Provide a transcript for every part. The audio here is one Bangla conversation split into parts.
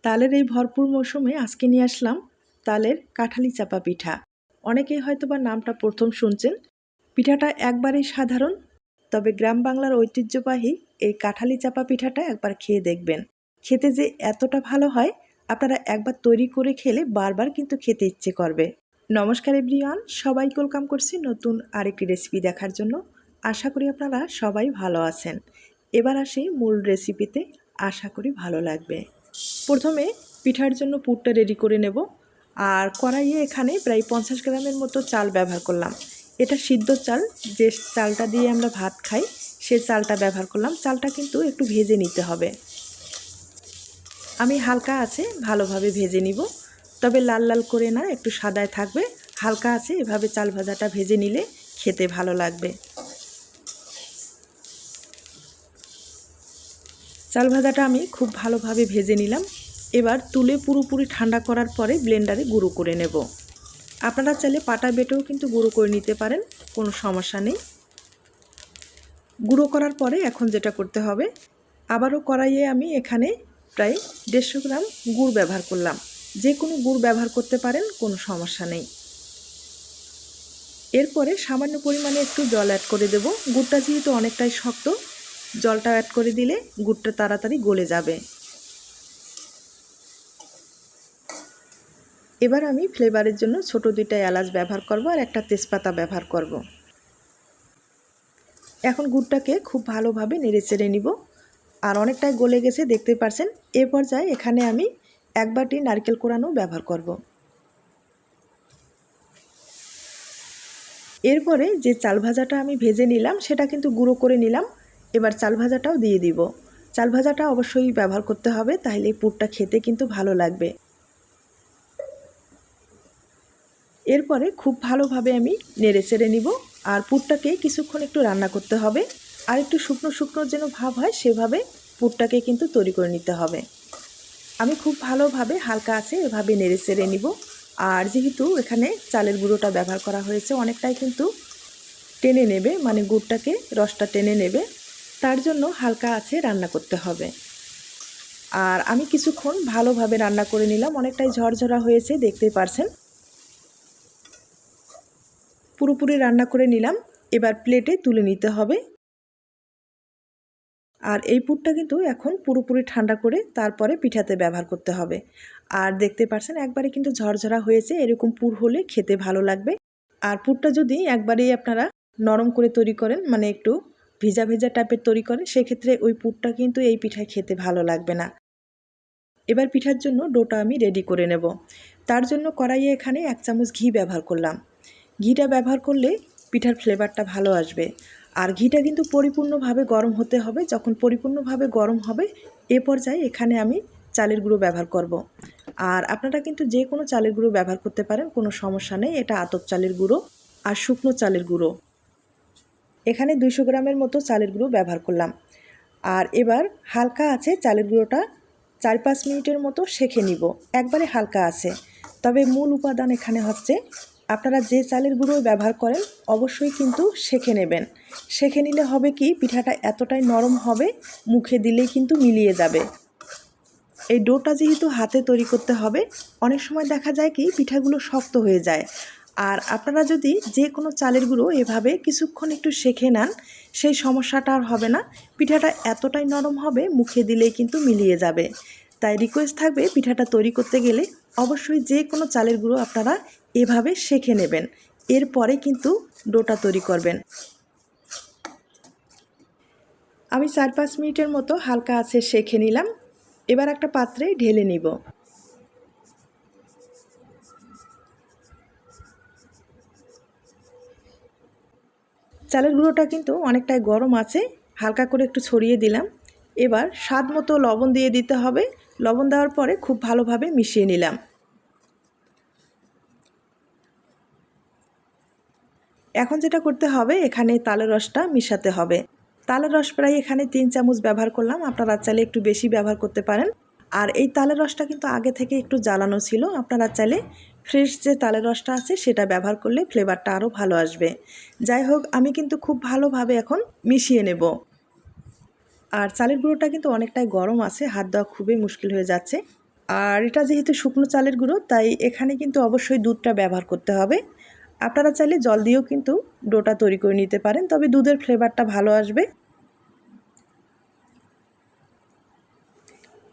তালের এই ভরপুর মৌসুমে আজকে নিয়ে আসলাম তালের কাঁঠালি চাপা পিঠা। অনেকেই হয়তোবা নামটা প্রথম শুনছেন। পিঠাটা একবারেই সাধারণ, তবে গ্রাম বাংলার ঐতিহ্যবাহী এই কাঁঠালি চাপা পিঠাটা একবার খেয়ে দেখবেন। খেতে যে এতটা ভালো হয়, আপনারা একবার তৈরি করে খেলে বারবার কিন্তু খেতে ইচ্ছে করবে। নমস্কার এভরিওয়ান, সবাইকে ওয়েলকাম করছি নতুন আরেকটি রেসিপি দেখার জন্য। আশা করি আপনারা সবাই ভালো আছেন। এবার আসি মূল রেসিপিতে, আশা করি ভালো লাগবে। প্রথমে পিঠার জন্য পুরটা রেডি করে নেব। আর কড়াইয়ে এখানে প্রায় 50 গ্রামের মতো চাল ব্যবহার করলাম। এটা সিদ্ধ চাল, যে চালটা দিয়ে আমরা ভাত খাই সে চালটা ব্যবহার করলাম। চালটা কিন্তু একটু ভেজে নিতে হবে। আমি হালকা আছে ভালোভাবে ভেজে নিব, তবে লাল লাল করে না, একটু সাদায় থাকবে। হালকা আছে এভাবে চাল ভাজাটা ভেজে নিলে খেতে ভালো লাগবে। চাল ভাজাটা আমি খুব ভালোভাবে ভেজে নিলাম। এবার তুলে পুরোপুরি ঠান্ডা করার পরে ব্লেন্ডারে গুঁড়ো করে নেব। আপনারা চাইলে পাটা বেটেও কিন্তু গুঁড়ো করে নিতে পারেন, কোনো সমস্যা নেই। গুঁড়ো করার পরে এখন যেটা করতে হবে, আবারও কড়াইয়ে আমি এখানে প্রায় 150 গ্রাম গুড় ব্যবহার করলাম। যে কোনো গুড় ব্যবহার করতে পারেন, কোনো সমস্যা নেই। এরপরে সামান্য পরিমাণে একটু জল অ্যাড করে দেব। গুড়টা যেহেতু অনেকটাই শক্ত, জলটা অ্যাড করে দিলে গুড়টা তাড়াতাড়ি গলে যাবে। এবার আমি ফ্লেভারের জন্য ছোট 2টা এলাচ ব্যবহার করব আর একটা তেজপাতা ব্যবহার করব। এখন গুড়টাকে খুব ভালোভাবে নেড়েচেড়ে নিব। আর অনেকটাই গলে গেছে দেখতে পাচ্ছেন। এ পর্যায়ে এখানে আমি 1 বাটি নারকেল কোড়ানো ব্যবহার করব। এরপরে যে চাল ভাজাটা আমি ভেজে নিলাম সেটা কিন্তু গুঁড়ো করে নিলাম। এবার চাল ভাজাটাও দিয়ে দিব। চাল ভাজাটা অবশ্যই ব্যবহার করতে হবে, তাহলে পুরটা খেতে কিন্তু ভালো লাগবে। এরপরে খুব ভালোভাবে আমি নেড়েচেড়ে নিব। আর পুরটাকে কিছুক্ষণ একটু রান্না করতে হবে। আর একটু শুকনো শুকনো যেন ভাব হয়, সেভাবে পুরটাকে কিন্তু তৈরি করে নিতে হবে। আমি খুব ভালোভাবে হালকা আছে এভাবে নেড়েচেড়ে নিব। আর যেহেতু এখানে চালের গুঁড়োটা ব্যবহার করা হয়েছে, অনেকটাই কিন্তু টেনে নেবে, মানে গুড়টাকে রসটা টেনে নেবে। তার জন্য হালকা আছে রান্না করতে হবে। আর আমি কিছুক্ষণ ভালোভাবে রান্না করে নিলাম। অনেকটাই ঝরঝরা হয়েছে দেখতে পারছেন। পুরোপুরি রান্না করে নিলাম। এবার প্লেটে তুলে নিতে হবে। আর এই পুরটা কিন্তু এখন পুরোপুরি ঠান্ডা করে তারপরে পিঠাতে ব্যবহার করতে হবে। আর দেখতে পাচ্ছেন একবারে কিন্তু ঝরঝরা হয়েছে। এরকম পুর হলে খেতে ভালো লাগবে। আর পুরটা যদি একবারেই আপনারা নরম করে তৈরি করেন, মানে একটু ভিজা ভিজা টাইপের তৈরি করেন, সেক্ষেত্রে ওই পুরটা কিন্তু এই পিঠায় খেতে ভালো লাগবে না। এবার পিঠার জন্য ডোটা আমি রেডি করে নেব। তার জন্য কড়াইয়ে এখানে 1 চামচ ঘি ব্যবহার করলাম। ঘিটা ব্যবহার করলে পিঠার ফ্লেভারটা ভালো আসবে। আর ঘিটা কিন্তু পরিপূর্ণভাবে গরম হতে হবে। যখন পরিপূর্ণভাবে গরম হবে, এ পর্যায়ে এখানে আমি চালের গুঁড়ো ব্যবহার করব। আর আপনারা কিন্তু যে কোনো চালের গুঁড়ো ব্যবহার করতে পারেন, কোনো সমস্যা নেই। এটা আতপ চালের গুঁড়ো আর শুকনো চালের গুঁড়ো। এখানে 200 গ্রামের মতো চালের গুঁড়ো ব্যবহার করলাম। আর এবার হালকা আছে চালের গুঁড়োটা 4-5 মিনিটের মতো সেঁকে নিব, একবারে হালকা আছে। তবে মূল উপাদান এখানে হচ্ছে, আপনারা যে চালের গুঁড়ো ব্যবহার করেন অবশ্যই কিন্তু সেঁকে নেবেন। সেঁকে নিলে হবে কি, পিঠাটা এতটাই নরম হবে, মুখে দিলেই কিন্তু মিলিয়ে যাবে। এই ডোটা যেহেতু হাতে তৈরি করতে হবে, অনেক সময় দেখা যায় কি পিঠাগুলো শক্ত হয়ে যায়। আর আপনারা যদি যে কোনো চালের গুঁড়ো এভাবে কিছুক্ষণ একটু সেঁকে নেন, সেই সমস্যাটা আর হবে না। পিঠাটা এতটাই নরম হবে, মুখে দিলেই কিন্তু মিলিয়ে যাবে। তাই রিকোয়েস্ট থাকবে, পিঠাটা তৈরি করতে গেলে অবশ্যই যে কোনো চালের গুঁড়ো আপনারা এভাবে সেঁকে নেবেন। এরপরে কিন্তু ডোটা তৈরি করবেন। আমি 4-5 মিনিটের মতো হালকা আছে সেঁকে নিলাম। এবার একটা পাত্রে ঢেলে নিব। চালের গুঁড়োটা কিন্তু অনেকটাই গরম আছে, হালকা করে একটু ছড়িয়ে দিলাম। এবার স্বাদ মতো লবণ দিয়ে দিতে হবে। লবণ দেওয়ার পরে খুব ভালোভাবে মিশিয়ে নিলাম। এখন যেটা করতে হবে, এখানে তালের রসটা মিশাতে হবে। তালের রস প্রায় এখানে 3 চামচ ব্যবহার করলাম। আপনারা চাইলে একটু বেশি ব্যবহার করতে পারেন। আর এই তালের রসটা কিন্তু আগে থেকে একটু জ্বালানো ছিল। আপনারা চাইলে ফ্রেশ যে তালের রসটা আছে সেটা ব্যবহার করলে ফ্লেভারটা আরও ভালো আসবে। যাই হোক, আমি কিন্তু খুব ভালোভাবে এখন মিশিয়ে নেব। আর চালের গুঁড়োটা কিন্তু অনেকটাই গরম আছে, হাত দেওয়া খুবই মুশকিল হয়ে যাচ্ছে। আর এটা যেহেতু শুকনো চালের গুঁড়ো, তাই এখানে কিন্তু অবশ্যই দুধটা ব্যবহার করতে হবে। আপনারা চাইলে জল দিয়েও কিন্তু ডোটা তৈরি করে নিতে পারেন, তবে দুধের ফ্লেভারটা ভালো আসবে।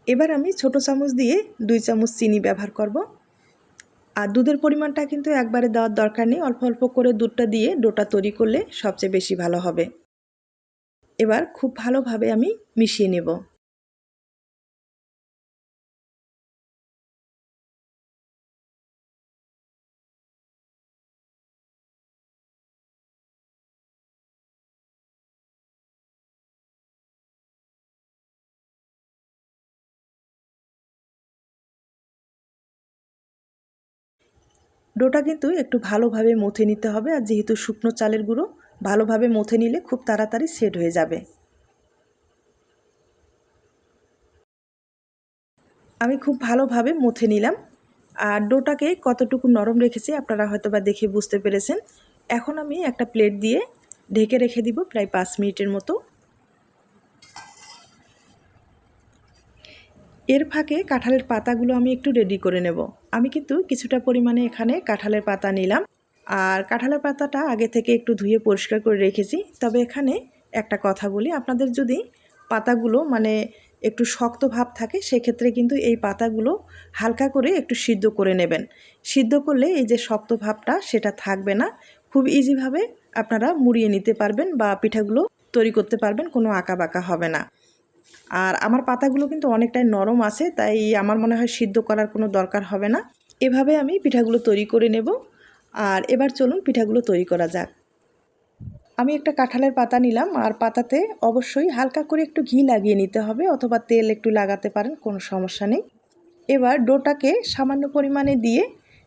এবার আমি ছোট চামচ দিয়ে 2 চামচ চিনি ব্যবহার করব। আর দুধের পরিমাণটা কিন্তু একবারে দেওয়ার দরকার নেই, অল্প অল্প করে দুধটা দিয়ে ডোটা তৈরি করলে সবচেয়ে বেশি ভালো হবে। এবার খুব ভালোভাবে আমি মিশিয়ে নেব। ডোটা কিন্তু একটু ভালোভাবে মথে নিতে হবে, আর যেহেতু শুকনো চালের গুঁড়ো, ভালোভাবে মথে নিলে খুব তাড়াতাড়ি সেট হয়ে যাবে। আমি খুব ভালোভাবে মথে নিলাম। আর ডোটাকে কতটুকু নরম রেখেছি আপনারা হয়তো বা দেখে বুঝতে পেরেছেন। এখন আমি একটা প্লেট দিয়ে ঢেকে রেখে দিব প্রায় 5 মিনিটের মতো। এর ফাঁকে কাঁঠালের পাতাগুলো আমি একটু রেডি করে নেব। আমি কিন্তু কিছুটা পরিমাণে এখানে কাঁঠালের পাতা নিলাম। আর কাঁঠালের পাতাটা আগে থেকে একটু ধুয়ে পরিষ্কার করে রেখেছি। তবে এখানে একটা কথা বলি, আপনাদের যদি পাতাগুলো একটু শক্ত ভাব থাকে, সেক্ষেত্রে কিন্তু এই পাতাগুলো হালকা করে একটু সিদ্ধ করে নেবেন। সিদ্ধ করলে এই যে শক্ত ভাবটা সেটা থাকবে না, খুব ইজিভাবে আপনারা মুড়িয়ে নিতে পারবেন বা পিঠাগুলো তৈরি করতে পারবেন, কোনো আঁকা বাঁকা হবে না। আর আমার পাতাগুলো কিন্তু অনেকটাই নরম আছে, তাই আমার মনে হয় সিদ্ধ করার কোনো দরকার হবে না। এভাবে আমি পিঠাগুলো তৈরি করে নেব। আর এবার চলুন পিঠাগুলো তৈরি করা যাক। আমি একটা কাঁঠালের পাতা নিলাম, আর পাতাতে অবশ্যই হালকা করে একটু ঘি লাগিয়ে নিতে হবে, অথবা তেল একটু লাগাতে পারেন, কোনো সমস্যা নেই। এবার ডোটাকে সামান্য পরিমাণে দিয়ে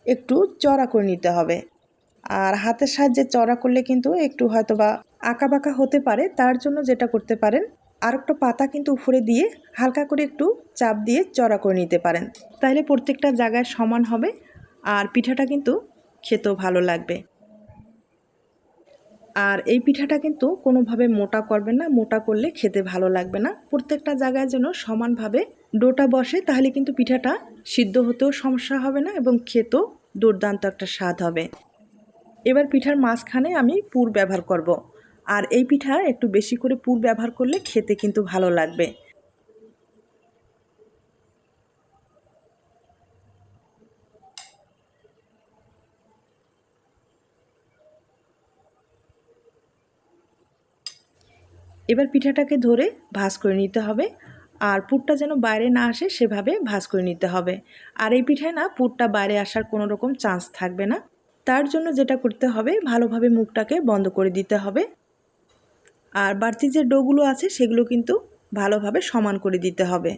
একটু চড়া করে নিতে হবে। আর হাতের সাহায্যে চড়া করলে কিন্তু একটু হয়তোবা আঁকা বাঁকা হতে পারে, তার জন্য যেটা করতে পারেন, আর একটা পাতা কিন্তু উপরে দিয়ে হালকা করে একটু চাপ দিয়ে চড়া করে নিতে পারেন। তাহলে প্রত্যেকটা জায়গায় সমান হবে, আর পিঠাটা কিন্তু খেতেও ভালো লাগবে। আর এই পিঠাটা কিন্তু কোনোভাবে মোটা করবেন না, মোটা করলে খেতে ভালো লাগবে না। প্রত্যেকটা জায়গায় যেন সমানভাবে ডোটা বসে, তাহলে কিন্তু পিঠাটা সিদ্ধ হতেও সমস্যা হবে না এবং খেতেও দুর্দান্ত একটা স্বাদ হবে। এবার পিঠার মাঝখানে আমি পুর ব্যবহার করব। আর এই পিঠা একটু বেশি করে পুর ব্যবহার করলে খেতে কিন্তু ভালো লাগবে। এবার পিঠাটাকে ধরে ভাঁজ করে নিতে হবে, আর পুরটা যেন বাইরে না আসে সেভাবে ভাঁজ করে নিতে হবে। আর এই পিঠায় না পুরটা বাইরে আসার কোনো রকম চান্স থাকবে না। তার জন্য যেটা করতে হবে, ভালোভাবে মুখটাকে বন্ধ করে দিতে হবে। আর বাড়তি যে ডোগুলো আছে সেগুলো কিন্তু ভালোভাবে সমান করে দিতে হবে।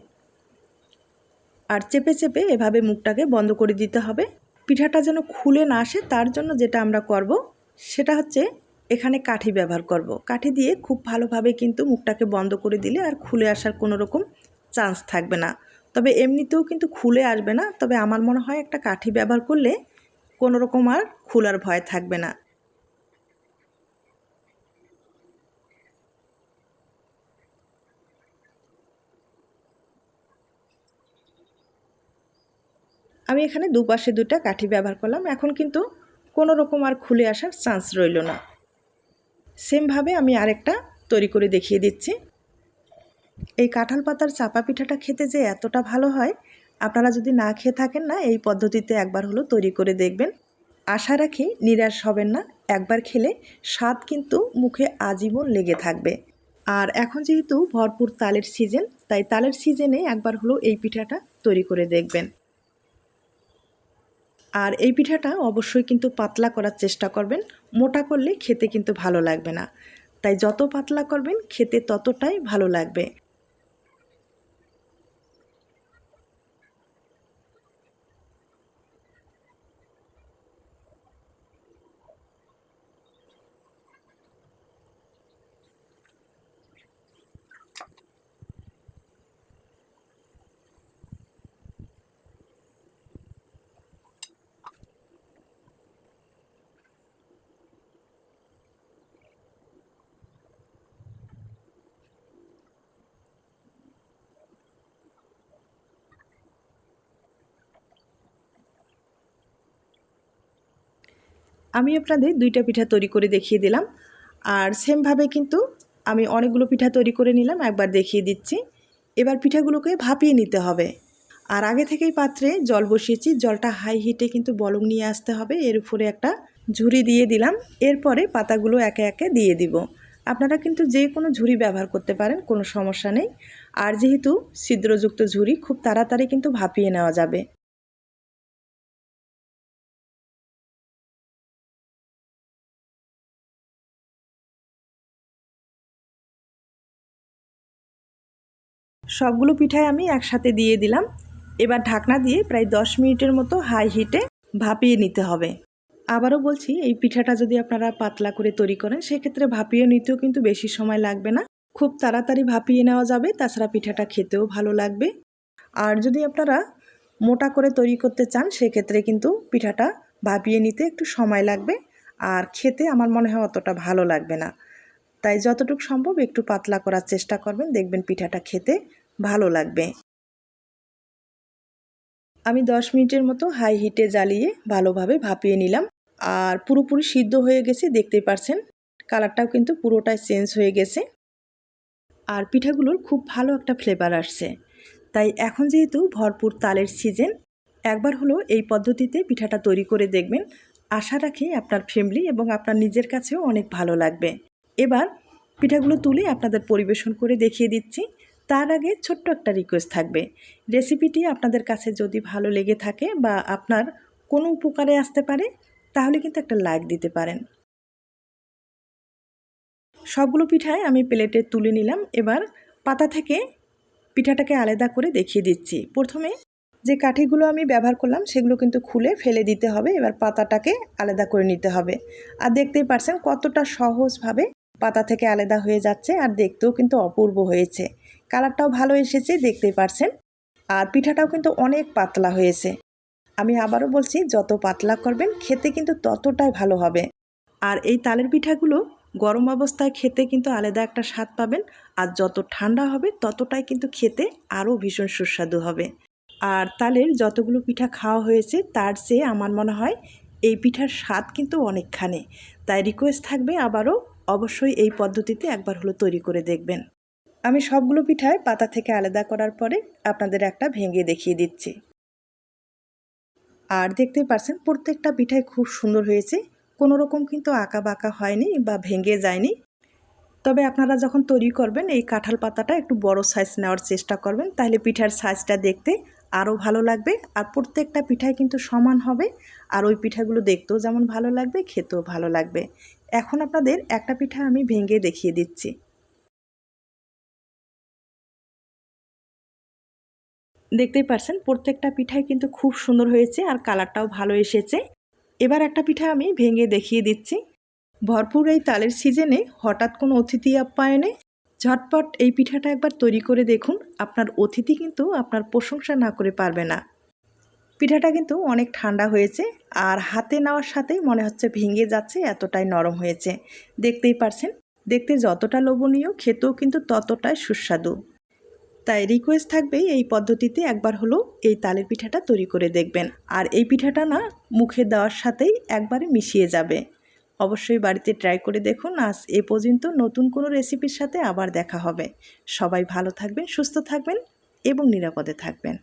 আর চেপে চেপে এভাবে মুখটাকে বন্ধ করে দিতে হবে। পিঠাটা যেন খুলে না আসে, তার জন্য যেটা আমরা করব সেটা হচ্ছে এখানে কাঠি ব্যবহার করব। কাঠি দিয়ে খুব ভালোভাবে কিন্তু মুখটাকে বন্ধ করে দিলে আর খুলে আসার কোনো রকম চান্স থাকবে না। তবে এমনিতেও কিন্তু খুলে আসবে না, তবে আমার মনে হয় একটা কাঠি ব্যবহার করলে কোনো রকম আর খোলার ভয় থাকবে না। আমি এখানে দুপাশে দুটা কাঠি ব্যবহার করলাম, এখন কিন্তু কোনো রকম আর খুলে আসার চান্স রইল না। সেমভাবে আমি আরেকটা তৈরি করে দেখিয়ে দিচ্ছি। এই কাঁঠাল পাতার চাপা পিঠাটা খেতে যে এতটা ভালো হয়, আপনারা যদি না খেয়ে থাকেন না, এই পদ্ধতিতে একবার হলো তৈরি করে দেখবেন। আশা রাখি নিরাশ হবেন না, একবার খেলে স্বাদ কিন্তু মুখে আজীবন লেগে থাকবে। আর এখন যেহেতু ভরপুর তালের সিজন, তাই তালের সিজনে একবার হলো এই পিঠাটা তৈরি করে দেখবেন। আর এই পিঠাটা অবশ্যই কিন্তু পাতলা করার চেষ্টা করবেন, মোটা করলে খেতে কিন্তু ভালো লাগবে না। তাই যত পাতলা করবেন খেতে ততটাই ভালো লাগবে। আমি আপনাদের 2টা পিঠা তৈরি করে দেখিয়ে দিলাম। আর সেমভাবে কিন্তু আমি অনেকগুলো পিঠা তৈরি করে নিলাম, একবার দেখিয়ে দিচ্ছি। এবার পিঠাগুলোকে ভাপিয়ে নিতে হবে। আর আগে থেকেই পাত্রে জল বসিয়েছি, জলটা হাই হিটে কিন্তু বলক নিয়ে আসতে হবে। এর উপরে একটা ঝুড়ি দিয়ে দিলাম, এরপরে পাতাগুলো একে একে দিয়ে দিব। আপনারা কিন্তু যে কোনো ঝুড়ি ব্যবহার করতে পারেন, কোনো সমস্যা নেই। আর যেহেতু ছিদ্রযুক্ত ঝুড়ি, খুব তাড়াতাড়ি কিন্তু ভাপিয়ে নেওয়া যাবে। সবগুলো পিঠাই আমি একসাথে দিয়ে দিলাম। এবার ঢাকনা দিয়ে প্রায় 10 মিনিটের মতো হাই হিটে ভাপিয়ে নিতে হবে। আবারও বলছি, এই পিঠাটা যদি আপনারা পাতলা করে তৈরি করেন, সেক্ষেত্রে ভাপিয়ে নিতেও কিন্তু বেশি সময় লাগবে না, খুব তাড়াতাড়ি ভাপিয়ে নেওয়া যাবে। তাছাড়া পিঠাটা খেতেও ভালো লাগবে। আর যদি আপনারা মোটা করে তৈরি করতে চান, সেক্ষেত্রে কিন্তু পিঠাটা ভাপিয়ে নিতে একটু সময় লাগবে, আর খেতে আমার মনে হয় অতটা ভালো লাগবে না। তাই যতটুকু সম্ভব একটু পাতলা করার চেষ্টা করবেন, দেখবেন পিঠাটা খেতে ভালো লাগবে। আমি 10 মিনিটের মতো হাই হিটে জ্বালিয়ে ভালোভাবে ভাপিয়ে নিলাম। আর পুরোপুরি সিদ্ধ হয়ে গেছে, দেখতেই পারছেন। কালারটাও কিন্তু পুরোটাই চেঞ্জ হয়ে গেছে। আর পিঠাগুলোর খুব ভালো একটা ফ্লেভার আসছে। তাই এখন যেহেতু ভরপুর তালের সিজন, একবার হলো এই পদ্ধতিতে পিঠাটা তৈরি করে দেখবেন। আশা রাখি আপনার ফ্যামিলি এবং আপনার নিজের কাছেও অনেক ভালো লাগবে। এবার পিঠাগুলো তুলে আপনাদের পরিবেশন করে দেখিয়ে দিচ্ছি। তার আগে ছোট্ট একটা রিকোয়েস্ট থাকবে। রেসিপিটি আপনাদের কাছে যদি ভালো লেগে থাকে বা আপনার কোনো উপকারে আসতে পারে, তাহলে কিন্তু একটা লাইক দিতে পারেন। সবগুলো পিঠাই আমি প্লেটে তুলে নিলাম। এবার পাতা থেকে পিঠাটাকে আলাদা করে দেখিয়ে দিচ্ছি। প্রথমে যে কাঠিগুলো আমি ব্যবহার করলাম, সেগুলো কিন্তু খুলে ফেলে দিতে হবে। এবার পাতাটাকে আলাদা করে নিতে হবে। আর দেখতেই পারছেন কতটা সহজভাবে পাতা থেকে আলাদা হয়ে যাচ্ছে, আর দেখতেও কিন্তু অপূর্ব হয়েছে। কালারটাও ভালো এসেছে, দেখতেই পারছেন। আর পিঠাটাও কিন্তু অনেক পাতলা হয়েছে। আমি আবারও বলছি, যত পাতলা করবেন খেতে কিন্তু ততটাই ভালো হবে। আর এই তালের পিঠাগুলো গরম অবস্থায় খেতে কিন্তু আলাদা একটা স্বাদ পাবেন, আর যত ঠান্ডা হবে ততটাই কিন্তু খেতে আরও ভীষণ সুস্বাদু হবে। আর তালের যতগুলো পিঠা খাওয়া হয়েছে, তার চেয়ে আমার মনে হয় এই পিঠার স্বাদ কিন্তু অনেকখানি। তাই রিকোয়েস্ট থাকবে, আবারও অবশ্যই এই পদ্ধতিতে একবার হলো তৈরি করে দেখবেন। আমি সবগুলো পিঠায় পাতা থেকে আলাদা করার পরে আপনাদের একটা ভেঙে দেখিয়ে দিচ্ছি। আর দেখতেই পারছেন প্রত্যেকটা পিঠাই খুব সুন্দর হয়েছে, কোনো রকম কিন্তু আঁকা বাঁকা হয়নি বা ভেঙে যায়নি। তবে আপনারা যখন তৈরি করবেন, এই কাঁঠাল পাতাটা একটু বড় সাইজ নেওয়ার চেষ্টা করবেন, তাহলে পিঠার সাইজটা দেখতে আরও ভালো লাগবে। আর প্রত্যেকটা পিঠাই কিন্তু সমান হবে, আর ওই পিঠাগুলো দেখতেও যেমন ভালো লাগবে, খেতেও ভালো লাগবে। এখন আপনাদের একটা পিঠা আমি ভেঙে দেখিয়ে দিচ্ছি। দেখতেই পারছেন প্রত্যেকটা পিঠাই কিন্তু খুব সুন্দর হয়েছে, আর কালারটাও ভালো এসেছে। এবার একটা পিঠা আমি ভেঙে দেখিয়ে দিচ্ছি। ভরপুর এই তালের সিজনে হঠাৎ কোনো অতিথি আপ্যায়নে ঝটপট এই পিঠাটা একবার তৈরি করে দেখুন। আপনার অতিথি কিন্তু আপনার প্রশংসা না করে পারবে না। পিঠাটা কিন্তু অনেক ঠান্ডা হয়েছে, আর হাতে নেওয়ার সাথেই মনে হচ্ছে ভেঙে যাচ্ছে, এতটাই নরম হয়েছে। দেখতেই পারছেন, দেখতে যতটা লোভনীয়, খেতেও কিন্তু ততটাই সুস্বাদু। তাই রিকোয়েস্ট থাকবে, এই পদ্ধতিতে একবার হলো এই তালের পিঠাটা তৈরি করে দেখবেন। আর এই পিঠাটা না মুখে দেওয়ার সাথেই একবারে মিশিয়ে যাবে। অবশ্যই বাড়িতে ট্রাই করে দেখুন। আজ এ পর্যন্ত, নতুন কোনো রেসিপির সাথে আবার দেখা হবে। সবাই ভালো থাকবেন, সুস্থ থাকবেন এবং নিরাপদে থাকবেন।